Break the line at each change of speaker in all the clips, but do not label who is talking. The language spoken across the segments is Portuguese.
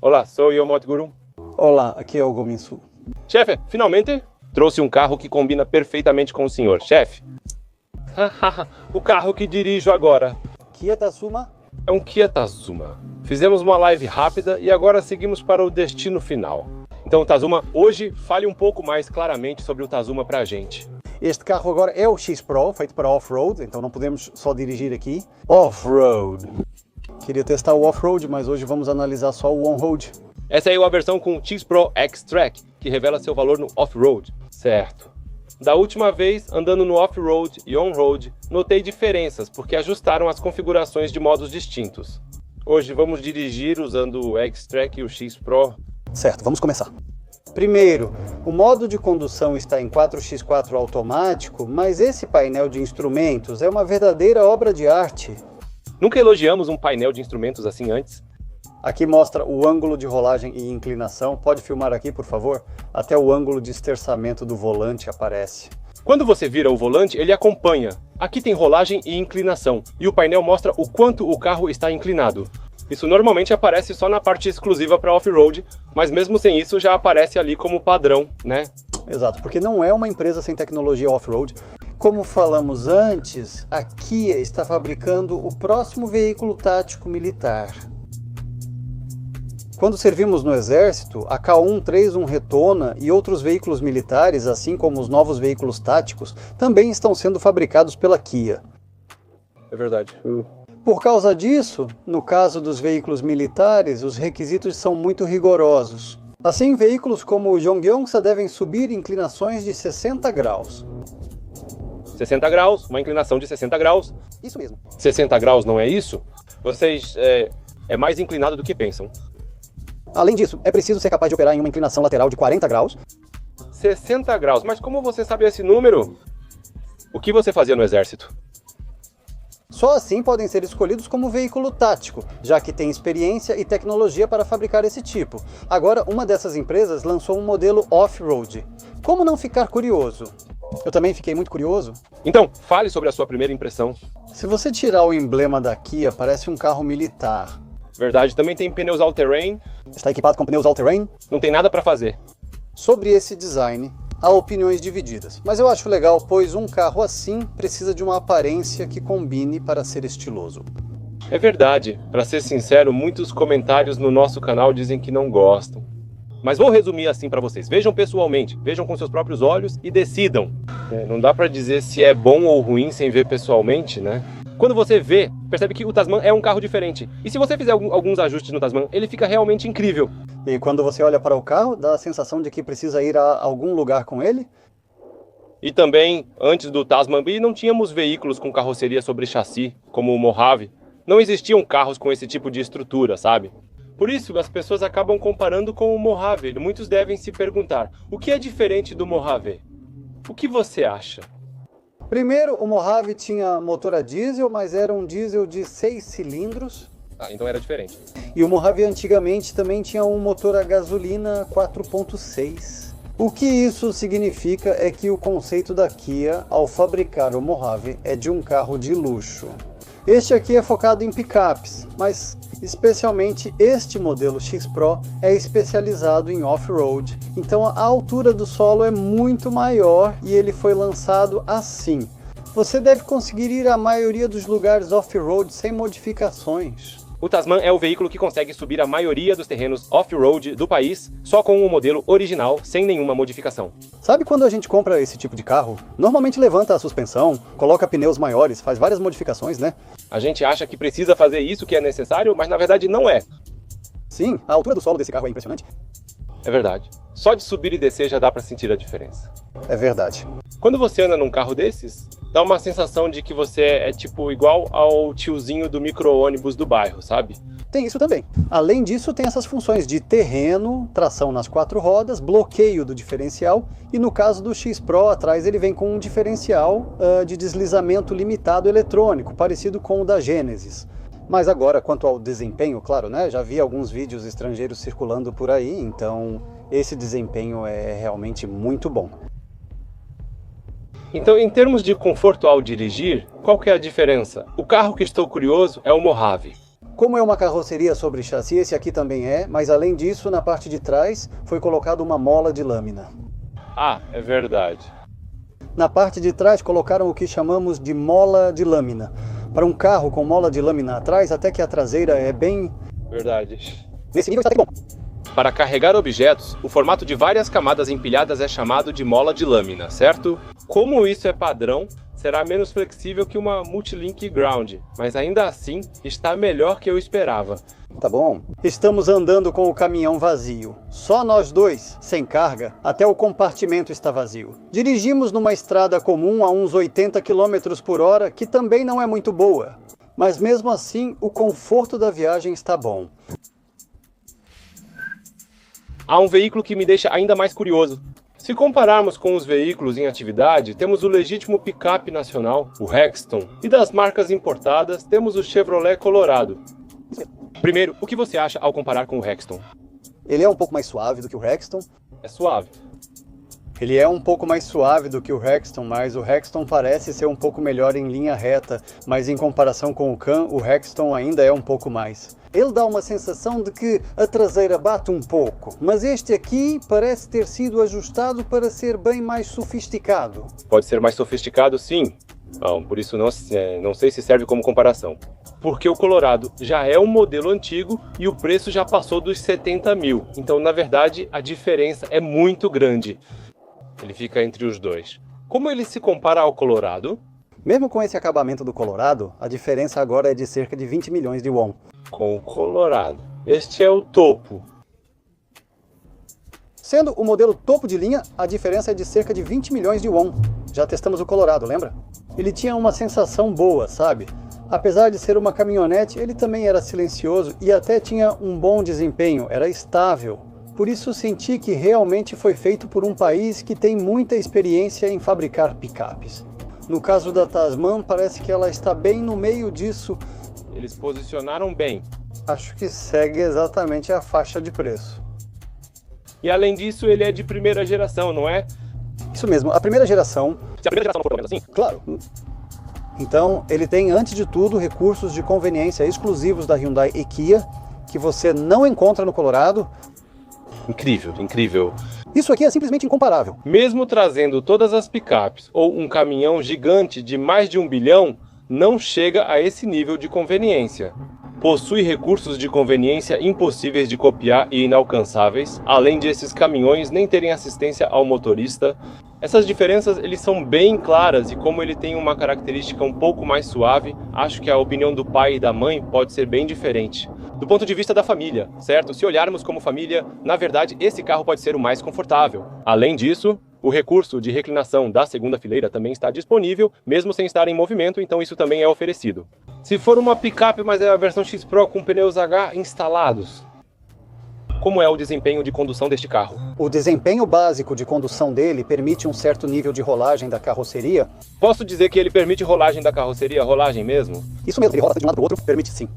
Olá, sou eu, Motoguru.
Olá, aqui é o Gominsu.
Chefe, finalmente trouxe um carro que combina perfeitamente com o senhor. Chefe, o carro que dirijo agora
Kia Tatsuma?
é um Kia Tazuma. Fizemos uma live rápida e agora seguimos para o destino final. Então, Tazuma, hoje fale um pouco mais claramente sobre o Tazuma pra gente.
Este carro agora é o X Pro, feito para off-road, então não podemos só dirigir aqui. Off-road. Queria testar o off-road, mas hoje vamos analisar só o on-road.
Essa aí é a versão com X Pro X-Track, que revela seu valor no off-road. Certo. Da última vez, andando no off-road e on-road, notei diferenças, porque ajustaram as configurações de modos distintos. Hoje vamos dirigir usando o X-Track e o X Pro.
Certo, vamos começar. Primeiro, o modo de condução está em 4x4 automático, mas esse painel de instrumentos é uma verdadeira obra de arte.
Nunca elogiamos um painel de instrumentos assim antes.
Aqui mostra o ângulo de rolagem e inclinação. Pode filmar aqui, por favor? Até o ângulo de esterçamento do volante aparece.
Quando você vira o volante, ele acompanha. Aqui tem rolagem e inclinação, e o painel mostra o quanto o carro está inclinado. Isso normalmente aparece só na parte exclusiva para off-road, mas mesmo sem isso já aparece ali como padrão, né?
Exato, porque não é uma empresa sem tecnologia off-road. Como falamos antes, a Kia está fabricando o próximo veículo tático militar. Quando servimos no Exército, a K131 Retona e outros veículos militares, assim como os novos veículos táticos, também estão sendo fabricados pela Kia.
É verdade.
Por causa disso, no caso dos veículos militares, os requisitos são muito rigorosos. Assim, veículos como o Jongyeongsa devem subir inclinações de 60 graus.
60 graus, uma inclinação de 60 graus.
Isso mesmo.
60 graus não é isso? Vocês é mais inclinado do que pensam.
Além disso, é preciso ser capaz de operar em uma inclinação lateral de 40 graus.
60 graus, mas como você sabe esse número? O que você fazia no exército?
Só assim podem ser escolhidos como veículo tático, já que tem experiência e tecnologia para fabricar esse tipo. Agora, uma dessas empresas lançou um modelo off-road. Como não ficar curioso? Eu também fiquei muito curioso.
Então, fale sobre a sua primeira impressão.
Se você tirar o emblema da Kia, parece um carro militar.
Verdade, também tem pneus all-terrain.
Está equipado com pneus all-terrain?
Não tem nada para fazer.
Sobre esse design, há opiniões divididas, mas eu acho legal, pois um carro assim precisa de uma aparência que combine para ser estiloso.
É verdade, para ser sincero, muitos comentários no nosso canal dizem que não gostam. Mas vou resumir assim para vocês, vejam pessoalmente, vejam com seus próprios olhos e decidam. Não dá para dizer se é bom ou ruim sem ver pessoalmente, né? Quando você vê, percebe que o Tasman é um carro diferente. E se você fizer alguns ajustes no Tasman, ele fica realmente incrível.
E quando você olha para o carro, dá a sensação de que precisa ir a algum lugar com ele?
E também, antes do Tasman B, não tínhamos veículos com carroceria sobre chassi, como o Mojave. Não existiam carros com esse tipo de estrutura, sabe? Por isso, as pessoas acabam comparando com o Mojave. Muitos devem se perguntar, o que é diferente do Mojave? O que você acha?
Primeiro, o Mojave tinha motor a diesel, mas era um diesel de 6 cilindros.
Ah, então era diferente.
E o Mojave antigamente também tinha um motor a gasolina 4.6. O que isso significa é que o conceito da Kia ao fabricar o Mojave é de um carro de luxo. Este aqui é focado em picapes, mas especialmente este modelo X Pro é especializado em off-road. Então a altura do solo é muito maior e ele foi lançado assim. Você deve conseguir ir à maioria dos lugares off-road sem modificações.
O Tasman é o veículo que consegue subir a maioria dos terrenos off-road do país só com o modelo original, sem nenhuma modificação.
Sabe quando a gente compra esse tipo de carro? Normalmente levanta a suspensão, coloca pneus maiores, faz várias modificações, né?
A gente acha que precisa fazer isso que é necessário, mas na verdade não é.
Sim, a altura do solo desse carro é impressionante.
É verdade. Só de subir e descer já dá pra sentir a diferença.
É verdade.
Quando você anda num carro desses, dá uma sensação de que você é tipo igual ao tiozinho do micro-ônibus do bairro, sabe?
Tem isso também. Além disso, tem essas funções de terreno, tração nas 4 rodas, bloqueio do diferencial e no caso do X Pro, atrás ele vem com um diferencial de deslizamento limitado eletrônico, parecido com o da Genesis. Mas agora, quanto ao desempenho, claro, né? Já vi alguns vídeos estrangeiros circulando por aí, então esse desempenho é realmente muito bom.
Então, em termos de conforto ao dirigir, qual que é a diferença? O carro que estou curioso é o Mojave.
Como é uma carroceria sobre chassi, esse aqui também é, mas além disso, na parte de trás foi colocada uma mola de lâmina.
Ah, é verdade.
Na parte de trás colocaram o que chamamos de mola de lâmina. Para um carro com mola de lâmina atrás, até que a traseira é bem...
Verdade.
Nesse nível está até bom.
Para carregar objetos, o formato de várias camadas empilhadas é chamado de mola de lâmina, certo? Como isso é padrão, será menos flexível que uma Multilink Ground, mas ainda assim está melhor que eu esperava.
Tá bom. Estamos andando com o caminhão vazio. Só nós dois, sem carga, até o compartimento está vazio. Dirigimos numa estrada comum a uns 80 km por hora, que também não é muito boa. Mas mesmo assim, o conforto da viagem está bom.
Há um veículo que me deixa ainda mais curioso. Se compararmos com os veículos em atividade, temos o legítimo picape nacional, o Rexton, e das marcas importadas, temos o Chevrolet Colorado. Primeiro, o que você acha ao comparar com o Rexton?
Ele é um pouco mais suave do que o Rexton.
É suave.
Ele é um pouco mais suave do que o Rexton, mas o Rexton parece ser um pouco melhor em linha reta, mas em comparação com o Can, o Rexton ainda é um pouco mais. Ele dá uma sensação de que a traseira bate um pouco, mas este aqui parece ter sido ajustado para ser bem mais sofisticado.
Pode ser mais sofisticado, sim. Não, por isso não sei se serve como comparação. Porque o Colorado já é um modelo antigo e o preço já passou dos 70 mil. Então, na verdade, a diferença é muito grande. Ele fica entre os dois. Como ele se compara ao Colorado?
Mesmo com esse acabamento do Colorado, a diferença agora é de cerca de 20 milhões de won.
Com o Colorado. Este é o topo.
Sendo o modelo topo de linha, a diferença é de cerca de 20 milhões de won. Já testamos o Colorado, lembra? Ele tinha uma sensação boa, sabe? Apesar de ser uma caminhonete, ele também era silencioso e até tinha um bom desempenho, era estável. Por isso senti que realmente foi feito por um país que tem muita experiência em fabricar picapes. No caso da Tasman, parece que ela está bem no meio disso.
Eles posicionaram bem.
Acho que segue exatamente a faixa de preço.
E além disso, ele é de primeira geração, não é?
Isso mesmo, a primeira geração...
Se a primeira geração não for pelo menos assim?
Claro. Então, ele tem, antes de tudo, recursos de conveniência exclusivos da Hyundai e Kia, que você não encontra no Colorado.
Incrível, incrível.
Isso aqui é simplesmente incomparável.
Mesmo trazendo todas as picapes ou um caminhão gigante de mais de 1 bilhão, não chega a esse nível de conveniência. Possui recursos de conveniência impossíveis de copiar e inalcançáveis, além de esses caminhões nem terem assistência ao motorista. Essas diferenças eles são bem claras e como ele tem uma característica um pouco mais suave, acho que a opinião do pai e da mãe pode ser bem diferente. Do ponto de vista da família, certo? Se olharmos como família, na verdade esse carro pode ser o mais confortável. Além disso, o recurso de reclinação da segunda fileira também está disponível, mesmo sem estar em movimento, então isso também é oferecido. Se for uma picape, mas é a versão X Pro com pneus H instalados, como é o desempenho de condução deste carro?
O desempenho básico de condução dele permite um certo nível de rolagem da carroceria.
Posso dizer que ele permite rolagem da carroceria, rolagem mesmo?
Isso mesmo, ele rola de um lado para o outro, permite sim.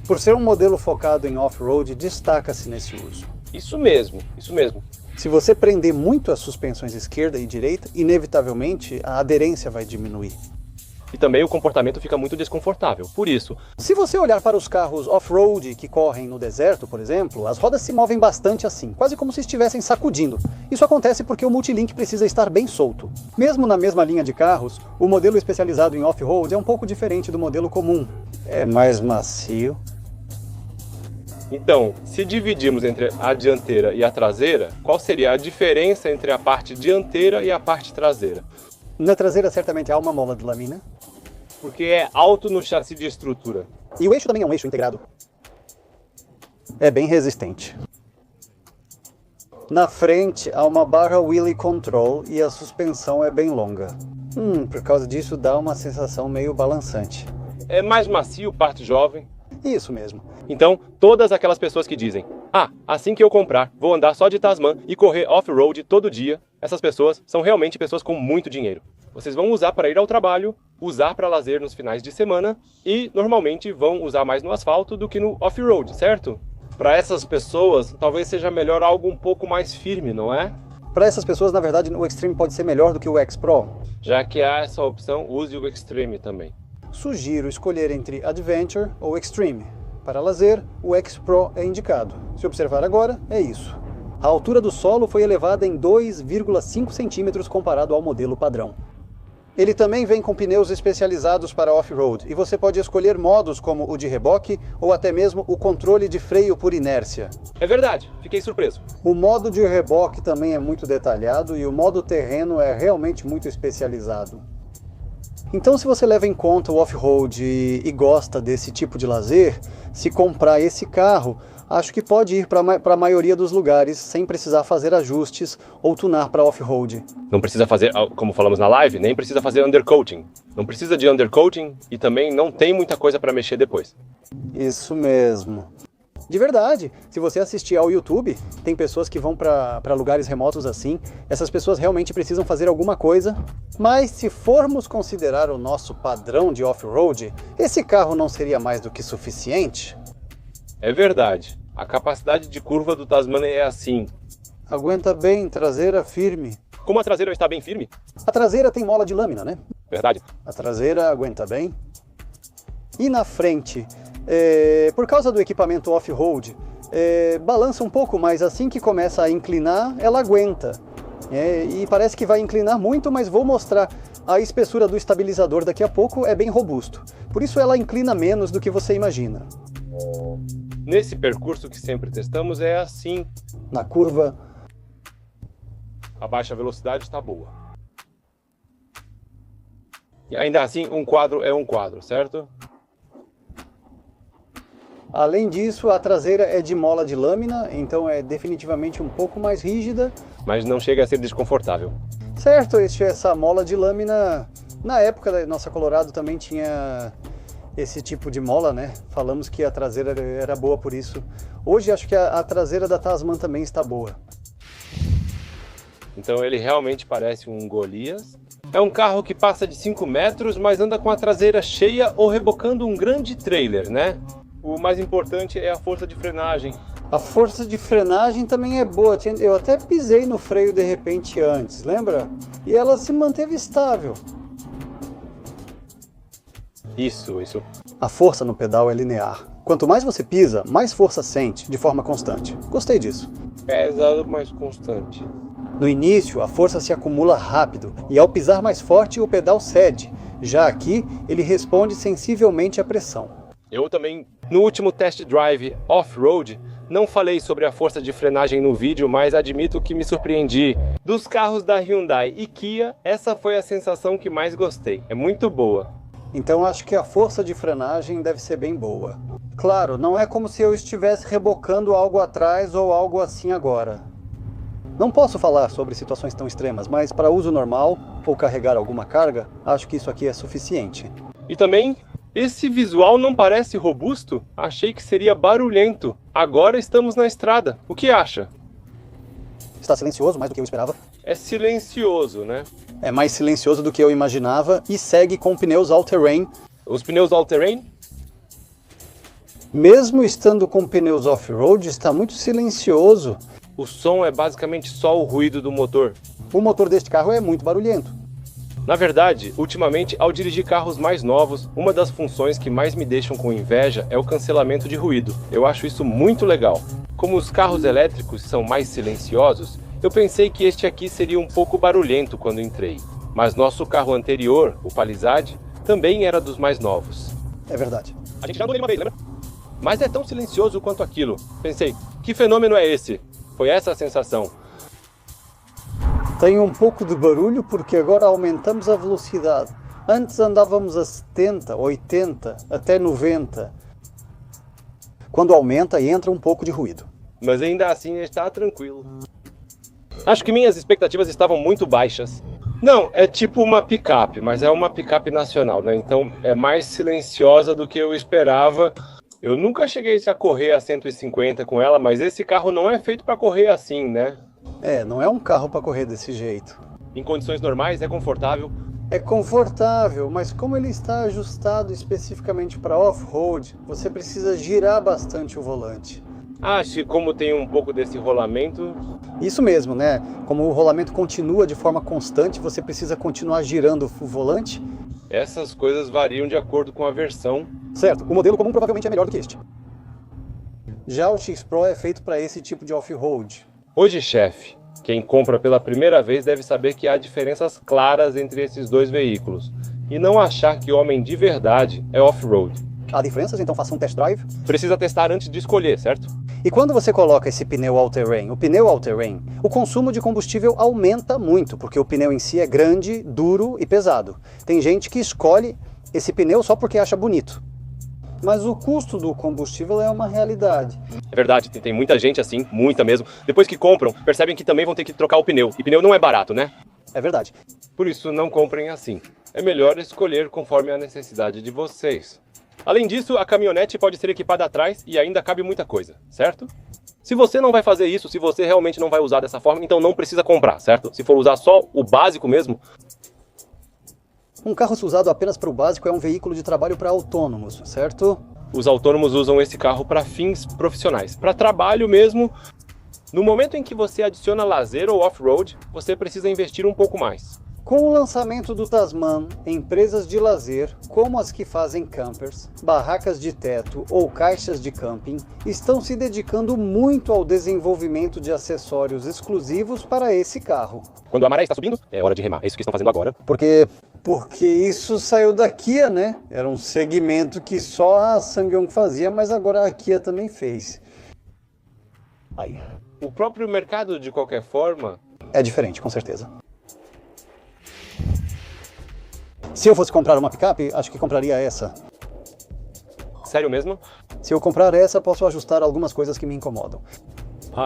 Por ser um modelo focado em off-road, destaca-se nesse uso.
Isso mesmo, isso mesmo.
Se você prender muito as suspensões esquerda e direita, inevitavelmente a aderência vai diminuir.
E também o comportamento fica muito desconfortável. Por isso,
se você olhar para os carros off-road que correm no deserto, por exemplo, as rodas se movem bastante assim, quase como se estivessem sacudindo. Isso acontece porque o Multilink precisa estar bem solto. Mesmo na mesma linha de carros, o modelo especializado em off-road é um pouco diferente do modelo comum. É mais macio.
Então, se dividirmos entre a dianteira e a traseira, qual seria a diferença entre a parte dianteira e a parte traseira?
Na traseira certamente há uma mola de lâmina.
Porque é alto no chassi de estrutura.
E o eixo também é um eixo integrado. É bem resistente. Na frente há uma barra wheelie control e a suspensão é bem longa. Por causa disso dá uma sensação meio balançante.
É mais macio, parte jovem.
Isso mesmo.
Então, todas aquelas pessoas que dizem: ah, assim que eu comprar, vou andar só de Tasman e correr off-road todo dia, essas pessoas são realmente pessoas com muito dinheiro. Vocês vão usar para ir ao trabalho, usar para lazer nos finais de semana e, normalmente, vão usar mais no asfalto do que no off-road, certo? Para essas pessoas, talvez seja melhor algo um pouco mais firme, não é?
Para essas pessoas, na verdade, o Extreme pode ser melhor do que o X Pro.
Já que há essa opção, use o Extreme também.
Sugiro escolher entre Adventure ou Extreme. Para lazer, o X-Pro é indicado. Se observar agora, é isso. A altura do solo foi elevada em 2,5 centímetros comparado ao modelo padrão. Ele também vem com pneus especializados para off-road e você pode escolher modos como o de reboque ou até mesmo o controle de freio por inércia.
É verdade, fiquei surpreso.
O modo de reboque também é muito detalhado e o modo terreno é realmente muito especializado. Então, se você leva em conta o off-road e gosta desse tipo de lazer, se comprar esse carro, acho que pode ir para a maioria dos lugares sem precisar fazer ajustes ou tunar para off-road.
Não precisa fazer, como falamos na live, nem precisa fazer undercoating. Não precisa de undercoating e também não tem muita coisa para mexer depois.
Isso mesmo. De verdade, se você assistir ao YouTube, tem pessoas que vão para lugares remotos assim, essas pessoas realmente precisam fazer alguma coisa, mas se formos considerar o nosso padrão de off-road, esse carro não seria mais do que suficiente?
É verdade, a capacidade de curva do Tasman é assim.
Aguenta bem, traseira firme.
Como a traseira está bem firme?
A traseira tem mola de lâmina, né?
Verdade.
A traseira aguenta bem. E na frente, por causa do equipamento off-road, balança um pouco, mas assim que começa a inclinar, ela aguenta. E parece que vai inclinar muito, mas vou mostrar. A espessura do estabilizador daqui a pouco é bem robusto. Por isso ela inclina menos do que você imagina.
Nesse percurso que sempre testamos é assim.
Na curva,
a baixa velocidade está boa. E ainda assim, um quadro é um quadro, certo?
além disso, a traseira é de mola de lâmina, então é definitivamente um pouco mais rígida.
Mas não chega a ser desconfortável.
Certo, essa mola de lâmina, na época da nossa Colorado também tinha esse tipo de mola, né? Falamos que a traseira era boa por isso. Hoje acho que a traseira da Tasman também está boa.
Então ele realmente parece um Golias. É um carro que passa de 5 metros, mas anda com a traseira cheia ou rebocando um grande trailer, né? O mais importante é a força de frenagem.
A força de frenagem também é boa. Eu até pisei no freio de repente antes, lembra? E ela se manteve estável.
Isso.
A força no pedal é linear. Quanto mais você pisa, mais força sente, de forma constante. Gostei disso.
Pesa, mas constante.
No início, a força se acumula rápido, e ao pisar mais forte, o pedal cede. Já aqui, ele responde sensivelmente à pressão.
Eu também, no último test drive off-road, não falei sobre a força de frenagem no vídeo, mas admito que me surpreendi. Dos carros da Hyundai e Kia, essa foi a sensação que mais gostei. É muito boa.
Então acho que a força de frenagem deve ser bem boa. Claro, não é como se eu estivesse rebocando algo atrás ou algo assim agora. Não posso falar sobre situações tão extremas, mas para uso normal ou carregar alguma carga, acho que isso aqui é suficiente.
E também, esse visual não parece robusto? Achei que seria barulhento. Agora estamos na estrada. O que acha?
Está silencioso, mais do que eu esperava.
É silencioso, né?
É mais silencioso do que eu imaginava e segue com pneus all-terrain.
Os pneus all-terrain?
Mesmo estando com pneus off-road, está muito silencioso.
O som é basicamente só o ruído do motor.
O motor deste carro é muito barulhento.
Na verdade, ultimamente, ao dirigir carros mais novos, uma das funções que mais me deixam com inveja é o cancelamento de ruído. Eu acho isso muito legal. Como os carros elétricos são mais silenciosos, eu pensei que este aqui seria um pouco barulhento quando entrei. Mas nosso carro anterior, o Palisade, também era dos mais novos.
É verdade.
A gente já andou nele uma vez, lembra? Mas é tão silencioso quanto aquilo. Pensei, que fenômeno é esse? Foi essa a sensação.
Tem um pouco de barulho porque agora aumentamos a velocidade. Antes andávamos a 70, 80, até 90. Quando aumenta, entra um pouco de ruído.
Mas ainda assim está tranquilo. Acho que minhas expectativas estavam muito baixas. Não, é tipo uma picape, mas é uma picape nacional, né? Então é mais silenciosa do que eu esperava. Eu nunca cheguei a correr a 150 com ela, mas esse carro não é feito para correr assim, né?
Não é um carro para correr desse jeito.
Em condições normais é confortável.
É confortável, mas como ele está ajustado especificamente para off-road, você precisa girar bastante o volante.
Acho que como tem um pouco desse rolamento...
Isso mesmo, né? Como o rolamento continua de forma constante, você precisa continuar girando o volante.
Essas coisas variam de acordo com a versão.
Certo, o modelo comum provavelmente é melhor do que este. Já o X-Pro é feito para esse tipo de off-road.
Hoje, chefe, quem compra pela primeira vez deve saber que há diferenças claras entre esses dois veículos e não achar que homem de verdade é off-road.
Há diferenças? Então faça um test drive.
Precisa testar antes de escolher, certo?
E quando você coloca esse pneu all-terrain, o consumo de combustível aumenta muito, porque o pneu em si é grande, duro e pesado. Tem gente que escolhe esse pneu só porque acha bonito. Mas o custo do combustível é uma realidade.
É verdade, tem muita gente assim, muita mesmo. Depois que compram, percebem que também vão ter que trocar o pneu. E pneu não é barato, né?
É verdade.
Por isso, não comprem assim. É melhor escolher conforme a necessidade de vocês. Além disso, a caminhonete pode ser equipada atrás e ainda cabe muita coisa, certo? Se você não vai fazer isso, se você realmente não vai usar dessa forma, então não precisa comprar, certo? Se for usar só o básico mesmo...
Um carro usado apenas para o básico é um veículo de trabalho para autônomos, certo?
Os autônomos usam esse carro para fins profissionais. Para trabalho mesmo, no momento em que você adiciona lazer ou off-road, você precisa investir um pouco mais.
Com o lançamento do Tasman, empresas de lazer, como as que fazem campers, barracas de teto ou caixas de camping, estão se dedicando muito ao desenvolvimento de acessórios exclusivos para esse carro.
Quando a maré está subindo, é hora de remar. É isso que estão fazendo agora.
Porque isso saiu da Kia, né? Era um segmento que só a SsangYong fazia, mas agora a Kia também fez. Aí.
O próprio mercado, de qualquer forma...
É diferente, com certeza. Se eu fosse comprar uma picape, acho que compraria essa.
Sério mesmo?
Se eu comprar essa, posso ajustar algumas coisas que me incomodam.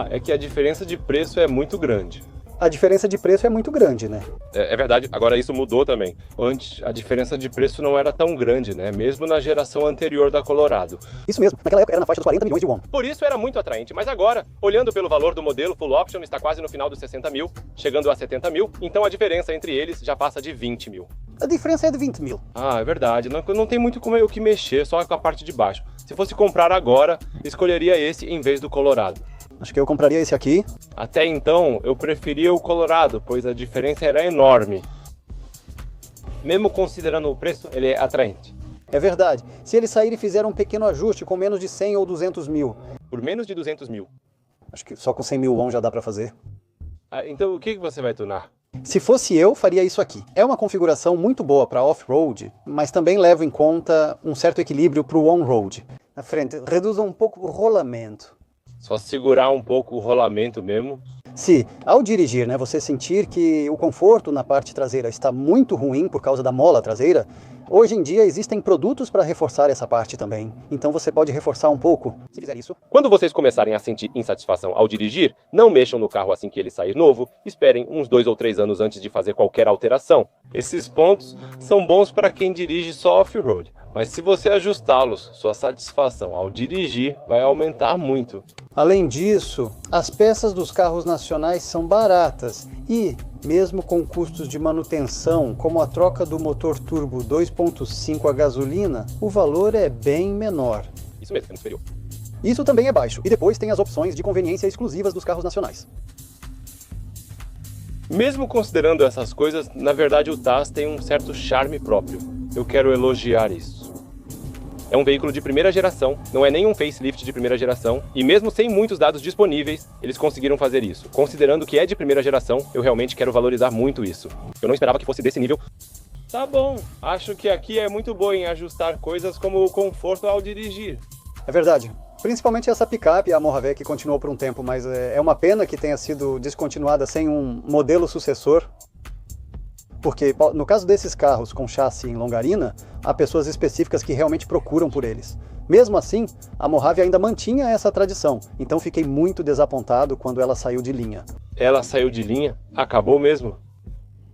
É que a diferença de preço é muito grande.
A diferença de preço é muito grande, né?
É verdade, agora isso mudou também. Antes, a diferença de preço não era tão grande, né? Mesmo na geração anterior da Colorado.
Isso mesmo, naquela época era na faixa dos 40 milhões de won.
Por isso era muito atraente, mas agora, olhando pelo valor do modelo Full Option, está quase no final dos 60 mil, chegando a 70 mil, então a diferença entre eles já passa de 20 mil.
A diferença é de 20 mil.
É verdade, não tem muito como o que mexer, só com a parte de baixo. Se fosse comprar agora, escolheria esse em vez do Colorado.
Acho que eu compraria esse aqui.
Até então, eu preferia o Colorado, pois a diferença era enorme. Mesmo considerando o preço, ele é atraente.
É verdade. Se ele sair e fizer um pequeno ajuste com menos de 100 ou 200 mil.
Por menos de 200 mil.
Acho que só com 100 mil won já dá pra fazer.
Então o que você vai tunar?
Se fosse eu, faria isso aqui. É uma configuração muito boa para off-road, mas também leva em conta um certo equilíbrio para o on-road. Na frente, reduza um pouco o rolamento.
Só segurar um pouco o rolamento mesmo.
Se, ao dirigir, você sentir que o conforto na parte traseira está muito ruim por causa da mola traseira, hoje em dia existem produtos para reforçar essa parte também. Então você pode reforçar um pouco, se fizer isso.
Quando vocês começarem a sentir insatisfação ao dirigir, não mexam no carro assim que ele sair novo, esperem uns 2 ou 3 anos antes de fazer qualquer alteração. Esses pontos são bons para quem dirige só off-road. Mas se você ajustá-los, sua satisfação ao dirigir vai aumentar muito.
Além disso, as peças dos carros nacionais são baratas e, mesmo com custos de manutenção, como a troca do motor turbo 2.5 a gasolina, o valor é bem menor.
Isso mesmo, é muito superior.
Isso também é baixo. E depois tem as opções de conveniência exclusivas dos carros nacionais.
Mesmo considerando essas coisas, na verdade o Taz tem um certo charme próprio. Eu quero elogiar isso. É um veículo de primeira geração, não é nem um facelift de primeira geração, e mesmo sem muitos dados disponíveis, eles conseguiram fazer isso. Considerando que é de primeira geração, eu realmente quero valorizar muito isso. Eu não esperava que fosse desse nível. Tá bom, acho que aqui é muito bom em ajustar coisas como o conforto ao dirigir.
É verdade. Principalmente essa picape, a Mojave, que continuou por um tempo, mas é uma pena que tenha sido descontinuada sem um modelo sucessor. Porque no caso desses carros com chassi em longarina, há pessoas específicas que realmente procuram por eles. Mesmo assim, a Mojave ainda mantinha essa tradição, então fiquei muito desapontado quando ela saiu de linha.
Ela saiu de linha? Acabou mesmo?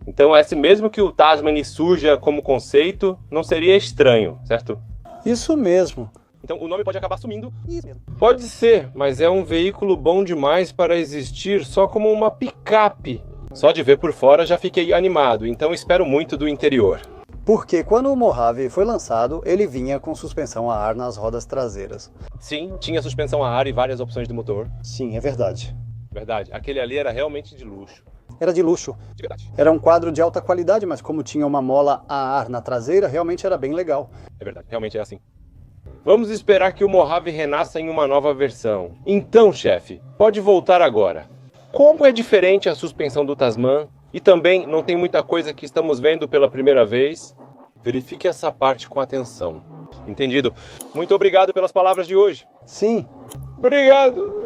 Então esse mesmo que o Tasman surja como conceito, não seria estranho, certo?
Isso mesmo.
Então o nome pode acabar sumindo.
Isso mesmo.
Pode ser, mas é um veículo bom demais para existir só como uma picape. Só de ver por fora já fiquei animado, então espero muito do interior.
Porque quando o Mojave foi lançado, ele vinha com suspensão a ar nas rodas traseiras.
Sim, tinha suspensão a ar e várias opções de motor.
Sim, é verdade.
Verdade, aquele ali era realmente de luxo.
Era de luxo.
De verdade.
Era um quadro de alta qualidade, mas como tinha uma mola a ar na traseira, realmente era bem legal.
É verdade, realmente é assim. Vamos esperar que o Mojave renasça em uma nova versão. Então, chefe, pode voltar agora. Como é diferente a suspensão do Tasman? E também não tem muita coisa que estamos vendo pela primeira vez? Verifique essa parte com atenção. Entendido. Muito obrigado pelas palavras de hoje.
Sim.
Obrigado.